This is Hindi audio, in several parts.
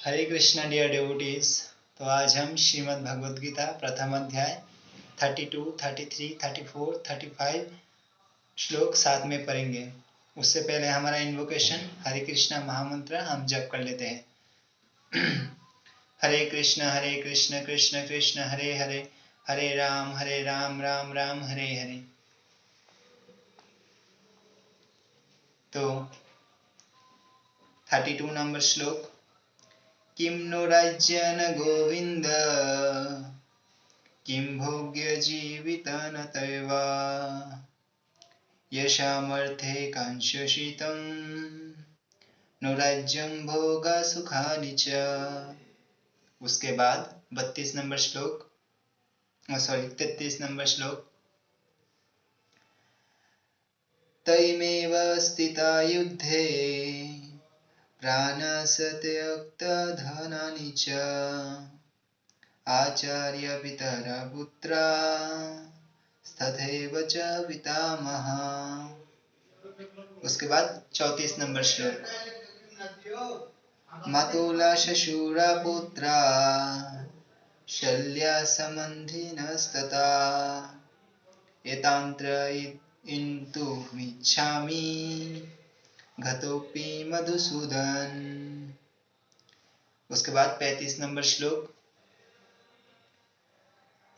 हरे कृष्णा डियर डिवोटीज। तो आज हम श्रीमद् भगवद गीता प्रथम अध्याय 32, 33, 34, 35 श्लोक साथ में पढ़ेंगे। उससे पहले हमारा इन्वोकेशन हरे कृष्णा महामंत्र हम जप कर लेते हैं। हरे कृष्ण कृष्ण कृष्ण हरे हरे, हरे राम राम राम हरे हरे। तो 32 नंबर श्लोक। किं नो राज्येन गोविन्द, किं भोग्य जीवितनतैव, यशामर्थे कांक्षितं, नो राज्यं भोगा सुखानि च। उसके बाद 32 नंबर श्लोक, 33 नंबर श्लोक। तैमेव स्थिता युद्धे, प्राणसत्यक्तधनानि च, आचार्य पितरा पुत्रा, तथैव च पितामहा। उसके बाद 34 नंबर श्लोक। मातुला शशुरा पुत्रा, शल्या सम्बन्धिनस्तथा, एतान्त्र इंतुमिच्छामि, घतोऽपि मधुसूदन। उसके बाद 35 नंबर श्लोक।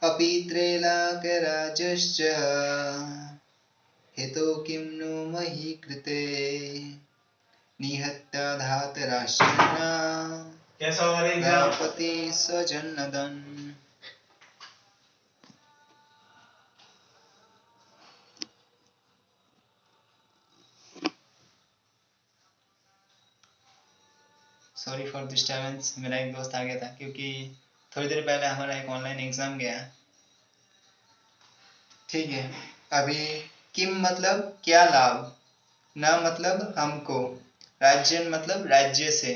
अपि त्रैलोक्यराजश्च, हेतो किं नु मही कृते, निहत्य धातराष्ट्रेण, पति स्वजन्नदन्। सॉरी फॉर डिस्टर्बेंस, मेरा एक दोस्त आ गया था क्योंकि थोड़ी देर पहले हमारा एक ऑनलाइन एग्जाम गया। ठीक है। अभी किम मतलब क्या लाभ, न मतलब हमको, राज्यन मतलब राज्य से,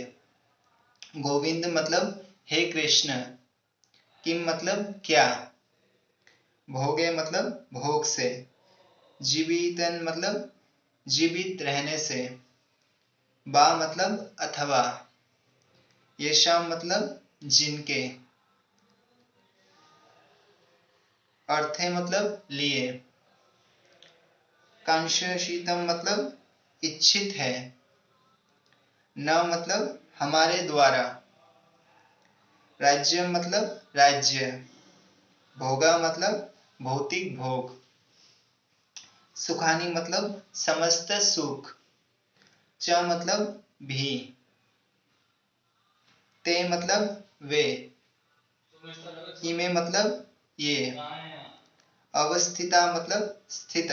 गोविंद मतलब हे कृष्ण, किम मतलब क्या, भोगे मतलब भोग से, जीवितन मतलब जीवित रहने से, बा मतलब अथवा, येषाम मतलब जिनके, अर्थे मतलब लिए, कांक्षितम मतलब इच्छित है, न मतलब हमारे द्वारा, राज्य मतलब राज्य, भोगा मतलब भौतिक भोग, सुखानी मतलब समस्त सुख, च मतलब भी, ते मतलब वे, इमे मतलब ये, अवस्थिता मतलब स्थित,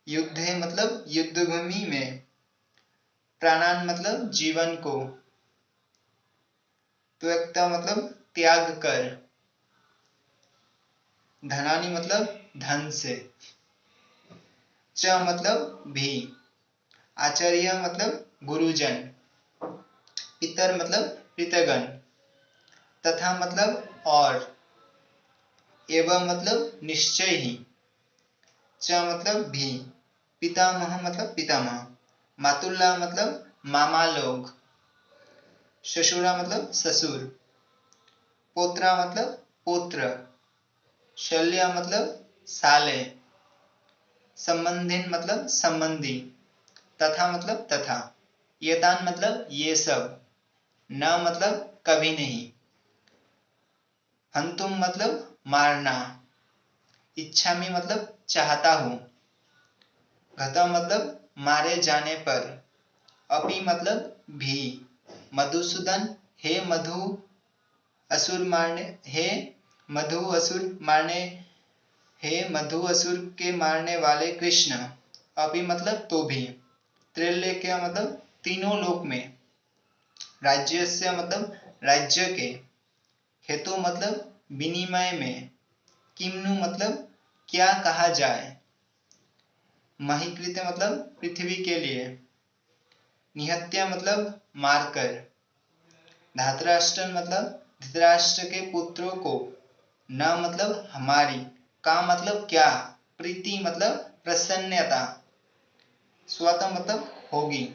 युद्धे मतलब युद्ध भूमि में, प्राणान मतलब जीवन को, त्यक्ता मतलब त्याग कर, धनानी मतलब धन से, च मतलब भी, आचार्य मतलब गुरुजन, पितर मतलब पितृगण, तथा मतलब और, एवं मतलब निश्चय ही, च मतलब भी, पितामह मतलब पितामह, मातुल्ला मतलब मामा लोग, ससुरा मतलब ससुर, पोत्रा मतलब पुत्र, शल्या मतलब साले, संबंधिन मतलब संबंधी, तथा मतलब तथा, येतान मतलब ये सब, न मतलब कभी नहीं, हंतुम मतलब मारना, इच्छामि मतलब चाहता हूं, घता मतलब मारे जाने पर, अपि मतलब भी, मधुसूदन हे मधु असुर मारने, हे मधु असुर मारने, हे मधु असुर के मारने वाले कृष्ण, अपि मतलब तो भी, त्रैलोक्य मतलब तीनों लोक में, राज्यस्य मतलब राज्य के, हेतु मतलब विनिमय में, किम्नु मतलब क्या कहा जाए, महिकृत मतलब पृथ्वी के लिए, निहत्या मतलब मारकर, धातराष्ट्र मतलब धृतराष्ट्र के पुत्रों को, न मतलब हमारी, का मतलब क्या, प्रीति मतलब प्रसन्नता, स्वतः मतलब होगी,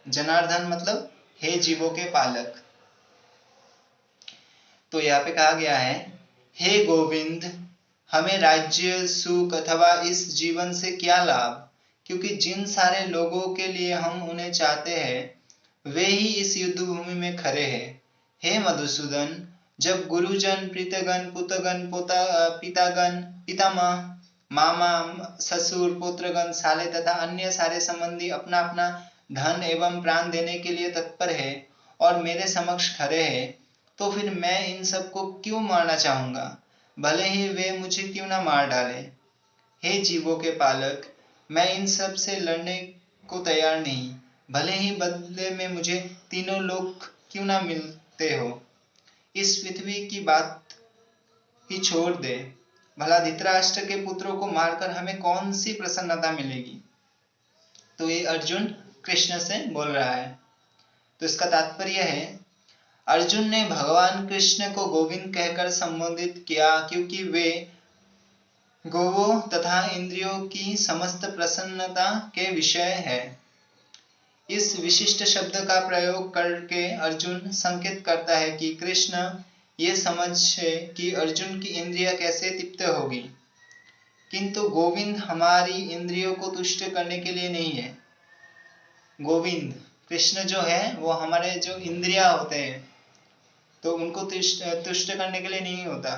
जनार्दन मतलब हे जीवों के पालक। तो यहाँ पे कहा गया है, हे गोविंद, हमें राज्य, सुख अथवा इस जीवन से क्या लाभ, क्योंकि जिन सारे लोगों के लिए हम उन्हें चाहते हैं वे ही इस युद्ध भूमि में खड़े हैं। हे मधुसूदन, जब गुरुजन, प्रीतगण, पुत्रगण, पितागण, पितामह, मामा, ससुर, पुत्रगण, साले तथा अन्य सारे संबंधी अपना अपना धन एवं प्राण देने के लिए तत्पर है और मेरे समक्ष खड़े हैं, तो फिर मैं इन सबको क्यों मारना चाहूंगा, भले ही वे मुझे क्यों ना मार डाले। हे जीवों के पालक, मैं इन सब से लड़ने को तैयार नहीं, भले ही बदले में मुझे तीनों लोग क्यों ना मिलते हो। इस पृथ्वी की बात ही छोड़ दे, भला धृतराष्ट्र के पुत्रों को मारकर हमें कौन सी प्रसन्नता मिलेगी। तो ये अर्जुन कृष्ण से बोल रहा है। तो इसका तात्पर्य है, अर्जुन ने भगवान कृष्ण को गोविंद कहकर संबोधित किया क्योंकि वे गौओं तथा इंद्रियों की समस्त प्रसन्नता के विषय है। इस विशिष्ट शब्द का प्रयोग करके अर्जुन संकेत करता है कि कृष्ण ये समझे कि अर्जुन की इंद्रियां कैसे तृप्त होगी, किंतु गोविंद हमारी इंद्रियों को तुष्ट करने के लिए नहीं है। गोविंद कृष्ण जो है वो हमारे जो इंद्रियां होते हैं तो उनको तुष्ट करने के लिए नहीं होता।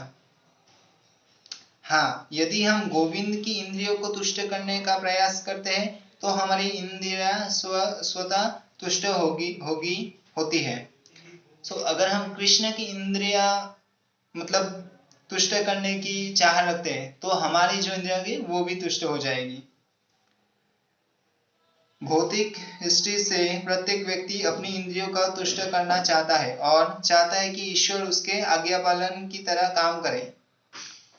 हाँ, यदि हम गोविंद की इंद्रियों को तुष्ट करने का प्रयास करते हैं तो हमारी इंद्रियां स्वतः तुष्ट होती है। अगर हम कृष्ण की इंद्रियां मतलब तुष्ट करने की चाह रखते हैं तो हमारी जो इंद्रियां होगी वो भी तुष्ट हो जाएगी। भौतिक दृष्टि से प्रत्येक व्यक्ति अपनी इंद्रियों का तुष्ट करना चाहता है और चाहता है कि ईश्वर उसके आज्ञा पालन की तरह काम करे।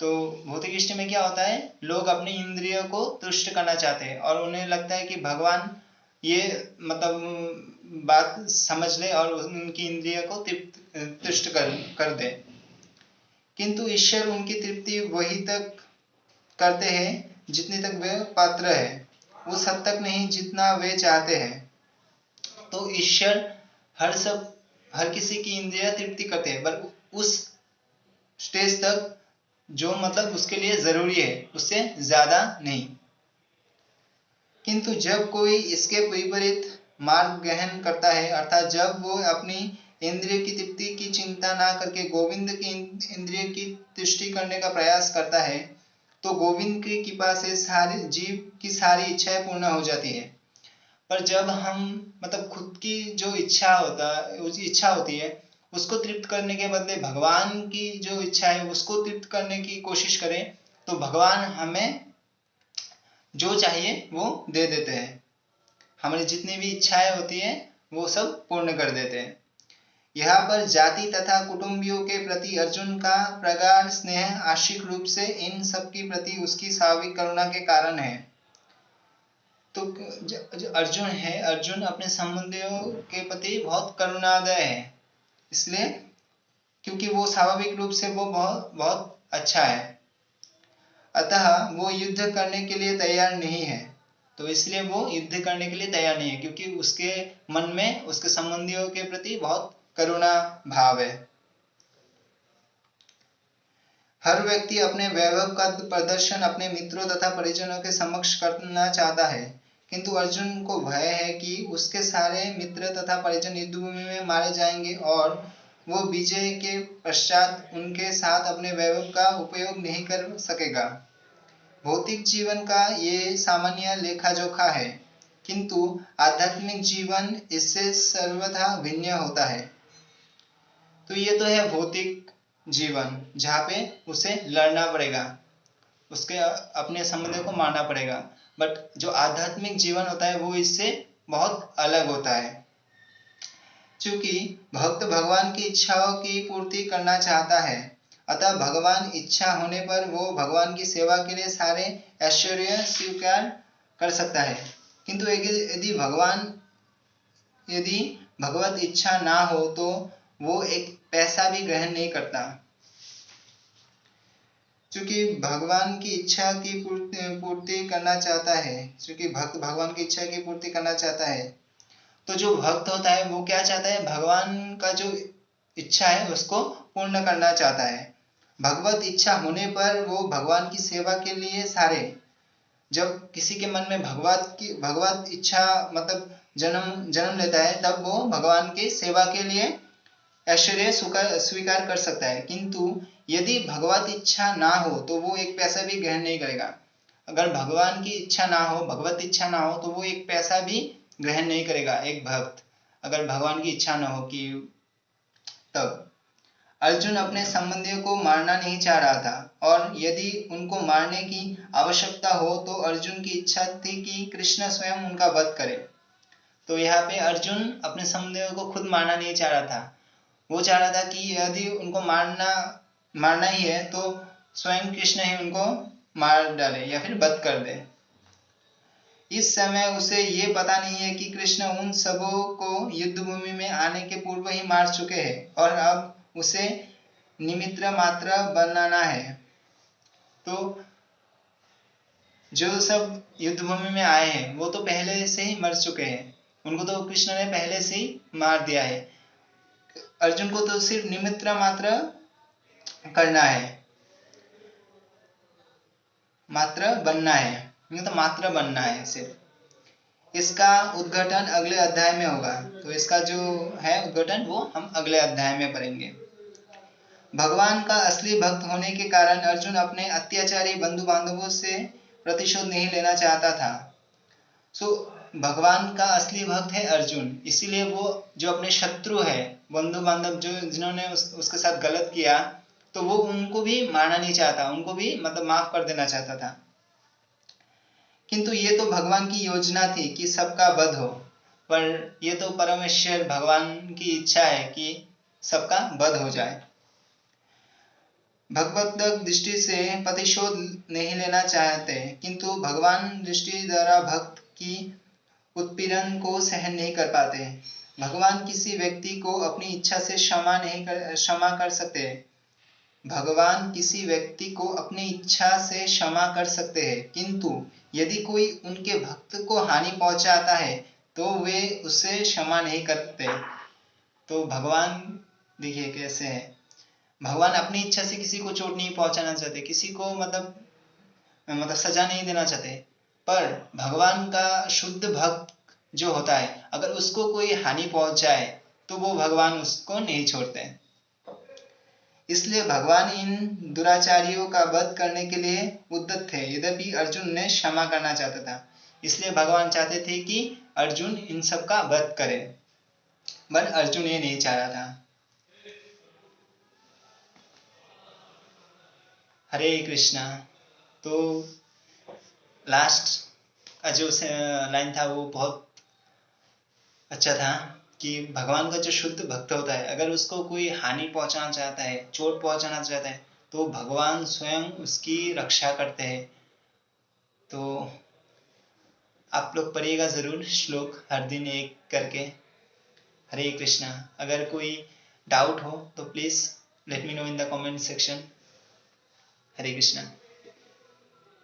तो भौतिक दृष्टि में क्या होता है, लोग अपनी इंद्रियों को तुष्ट करना चाहते हैं और उन्हें लगता है कि भगवान ये मतलब बात समझ ले और उनकी इंद्रियों को तुष्ट कर दे, किंतु ईश्वर उनकी तृप्ति वही तक करते हैं जितनी तक वे पात्र है, उस हद तक नहीं जितना वे चाहते हैं। तो ईश्वर हर किसी की इंद्रिया तृप्ति करते हैं, पर उस स्टेज तक जो मतलब उसके लिए जरूरी है, उससे ज्यादा नहीं। किंतु जब कोई इसके विपरीत मार्ग ग्रहण करता है, अर्थात जब वो अपनी इंद्रिय की तृप्ति की चिंता ना करके गोविंद की इंद्रिय की तुष्टि करने का प्रयास करता है, तो गोविंद की कृपा से सारी जीव की सारी इच्छाएं पूर्ण हो जाती है। पर जब हम मतलब खुद की जो इच्छा होती है उसको तृप्त करने के बदले भगवान की जो इच्छा है उसको तृप्त करने की कोशिश करें, तो भगवान हमें जो चाहिए वो दे देते हैं। हमारी जितनी भी इच्छाएं होती है वो सब पूर्ण कर देते हैं। यहाँ पर जाति तथा कुटुंबियों के प्रति अर्जुन का प्रगाढ़ स्नेह आंशिक रूप से इन सब के प्रति उसकी स्वाभाविक करुणा के कारण है। तो जो अर्जुन है, अर्जुन अपने संबंधियों के प्रति बहुत करुणादय है, इसलिए क्योंकि वो स्वाभाविक रूप से वो बहुत अच्छा है, अतः वो युद्ध करने के लिए तैयार नहीं है। तो इसलिए वो युद्ध करने के लिए तैयार नहीं है क्योंकि उसके मन में उसके संबंधियों के प्रति बहुत करुणा भाव है। हर व्यक्ति अपने वैभव का प्रदर्शन अपने मित्रों तथा परिजनों के समक्ष करना चाहता है, किंतु अर्जुन को भय है कि उसके सारे मित्र तथा परिजन युद्ध भूमि में मारे जाएंगे और वो विजय के पश्चात उनके साथ अपने वैभव का उपयोग नहीं कर सकेगा। भौतिक जीवन का ये सामान्य लेखा जोखा है, किंतु आध्यात्मिक जीवन इससे सर्वथा भिन्न होता है। तो ये तो है भौतिक जीवन जहाँ पे उसे लड़ना पड़ेगा, उसके अपने संबंधियों को मारना पड़ेगा, बट जो आध्यात्मिक जीवन होता है वो इससे बहुत अलग होता है। क्योंकि भक्त भगवान की इच्छाओं की पूर्ति करना चाहता है, अतः भगवान इच्छा होने पर वो भगवान की सेवा के लिए सारे ऐश्वर्य स्वीकार कर सकता है, किंतु यदि भगवत इच्छा ना हो तो वो एक पैसा भी ग्रहण नहीं करता। क्योंकि भगवान की इच्छा की पूर्ति करना चाहता है, क्योंकि भक्त भगवान की इच्छा की पूर्ति करना चाहता है, तो जो भक्त होता है वो क्या चाहता है, भगवान का जो इच्छा है उसको पूर्ण करना चाहता है। भगवत इच्छा होने पर वो भगवान की सेवा के लिए सारे, जब किसी के मन में भगवत इच्छा मतलब जन्म लेता है, तब वो भगवान की सेवा के लिए ऐश्वर्य स्वीकार कर सकता है। किंतु यदि भगवत इच्छा ना हो तो वो एक पैसा भी ग्रहण नहीं करेगा। अगर भगवान की इच्छा ना हो, भगवत इच्छा ना हो, तो वो एक पैसा भी ग्रहण नहीं करेगा। एक भक्त अगर भगवान की इच्छा ना हो कि तब अर्जुन अपने संबंधियों को मारना नहीं चाह रहा था, और यदि उनको मारने की आवश्यकता हो तो अर्जुन की इच्छा थी कि कृष्ण स्वयं उनका वध करे। तो यहाँ पे अर्जुन अपने संबंधियों को खुद मारना नहीं चाह रहा था। वो चाह रहा था कि यदि उनको मारना ही है तो स्वयं कृष्ण ही उनको मार डाले या फिर वध कर दे। इस समय उसे ये पता नहीं है कि कृष्ण उन सबों को युद्ध भूमि में आने के पूर्व ही मार चुके हैं और अब उसे निमित्त मात्र बनाना है। तो जो सब युद्ध भूमि में आए हैं वो तो पहले से ही मर चुके हैं, उनको तो कृष्ण ने पहले से ही मार दिया है। अर्जुन को तो सिर्फ निमित्त मात्र करना है, मात्र बनना है, तो मात्र बनना है सिर्फ। इसका उद्घाटन अगले अध्याय में होगा। तो इसका जो है उद्घाटन वो हम अगले अध्याय में पढ़ेंगे। भगवान का असली भक्त होने के कारण अर्जुन अपने अत्याचारी बंधु बांधवों से प्रतिशोध नहीं लेना चाहता था। भगवान का असली भक्त है अर्जुन, इसीलिए वो जो अपने शत्रु है, बंधु बांधव जो जिन्होंने उसके साथ गलत किया, तो वो उनको भी मारना नहीं चाहता, उनको भी मतलब माफ कर देना चाहता था। किंतु ये तो भगवान की योजना थी कि सबका वध हो, पर ये तो परमेश्वर भगवान की इच्छा है कि सबका वध हो जाए। भगवत दृष्टि से प्रतिशोध नहीं लेना चाहते, किंतु भगवान दृष्टि द्वारा भक्त की उत्पीड़न को सहन नहीं कर पाते। भगवान किसी व्यक्ति को अपनी इच्छा से क्षमा कर सकते हैं। भगवान किसी व्यक्ति को अपनी इच्छा से क्षमा कर सकते हैं, किंतु यदि कोई उनके भक्त को हानि पहुंचाता है तो वे उसे क्षमा नहीं करते। तो भगवान देखिए कैसे है, भगवान अपनी इच्छा से किसी को चोट नहीं पहुंचाना चाहते, किसी को मतलब सजा नहीं देना चाहते, पर भगवान का शुद्ध भक्त जो होता है अगर उसको कोई हानि पहुंच जाए तो वो भगवान उसको नहीं छोड़ते। इसलिए भगवान इन दुराचारियों का वध करने के लिए उद्यत थे, यद्यपि अर्जुन ने क्षमा करना चाहता था। इसलिए भगवान चाहते थे कि अर्जुन इन सब का वध करे, पर अर्जुन ये नहीं चाह रहा था। हरे कृष्णा। तो लास्ट का जो लाइन था वो बहुत अच्छा था कि भगवान का जो शुद्ध भक्त होता है अगर उसको कोई हानि पहुंचाना चाहता है, चोट पहुंचाना चाहता है, तो भगवान स्वयं उसकी रक्षा करते हैं। तो आप लोग पढ़िएगा जरूर श्लोक हर दिन एक करके। हरे कृष्णा। अगर कोई डाउट हो तो please let me know in the comment section. Hare Krishna.